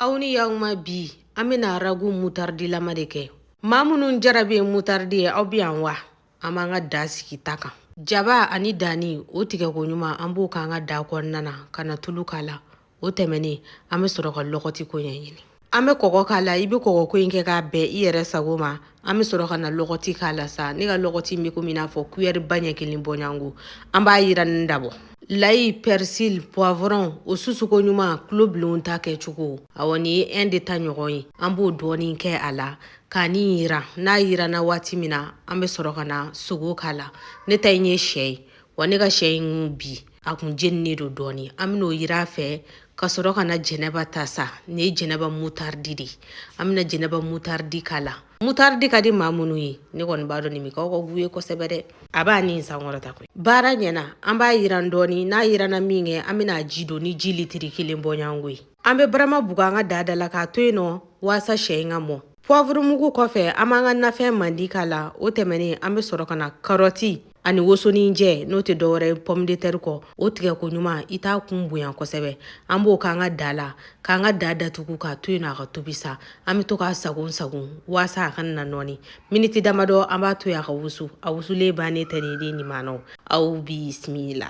Auni yang ma bi amina ragu mutardi lama de kɛ. Maa minnu jarabe mutardi ye aw bi yan wa? An b'an ka da sigi ta kan. Jaba ani dani o tigɛ ko ɲuman an b'o k'an ka da kɔnɔna na ka na tulu k'a la. O tɛmɛnen an bɛ sɔrɔ ka lɔgɔti ko ɲɛɲini. An bɛ kɔgɔ k'a la, i bɛ kɔgɔ ko in kɛ k'a bɛn i yɛrɛ sago ma. An bɛ sɔrɔ ka na lɔgɔti k'a la sa. Ne ka lɔgɔti bɛ komi n'a fɔ cuillère ba ɲɛ kelen bɔɲango. An b'a yiranin dabɔ. Layi, persil, poivron, o susuko ɲuman, kulo bulon ta kɛcogo. Awɔ ni ye 1 de ta ɲɔgɔn ye. An b'o dɔɔnin kɛ a la. K'a ni yira. N'a yirana waati min na, an bɛ sɔrɔ ka na sogo k'a la. Ne ta in ye sɛ ye. Wa ne ka sɛ in bi a kun jeninen don dɔɔnin. An bɛn'o yira a fɛ ka sɔrɔ ka na jɛnɛba ta sa. Ni ye jɛnɛba mutardi de. An bɛna jɛnɛba mutardi k'a la. Mutardi ka di maa minnu ye. Ne kɔni b'a dɔn nin bɛ k'aw ka gu ye kosɛbɛ dɛ. A b'a ni sankɔrɔta koyi. Baara ɲɛna an b'a yiran dɔɔnin. N'a yirana min kɛ an bɛna ji don ni ji litiri 1 bɔɲango ye. An bɛ barama bugu an ka dada la k'a to yen nɔ waasa sɛ in ka mɔ. Poivre mugu kɔfɛ an b'an ka nafɛn mandi k'a la. O tɛmɛnen an bɛ sɔrɔ ka na karɔti ani wosonin jɛ n'o tɛ dɔwɛrɛ ye pomme de terre kɔ. O tigɛ ko ɲuman i t'a kun bonya kosɛbɛ. An b'o k'an ka da la. K'an ka da datugu k'a to yen nɔ a ka tobi sa. An bɛ to k'a sagon sagon waasa a kana na nɔɔni. Miniti damadɔ an b'a to yen a ka wusu. A wusulen bannen tɛ nin den nin ma nɔ. Aw bisimila.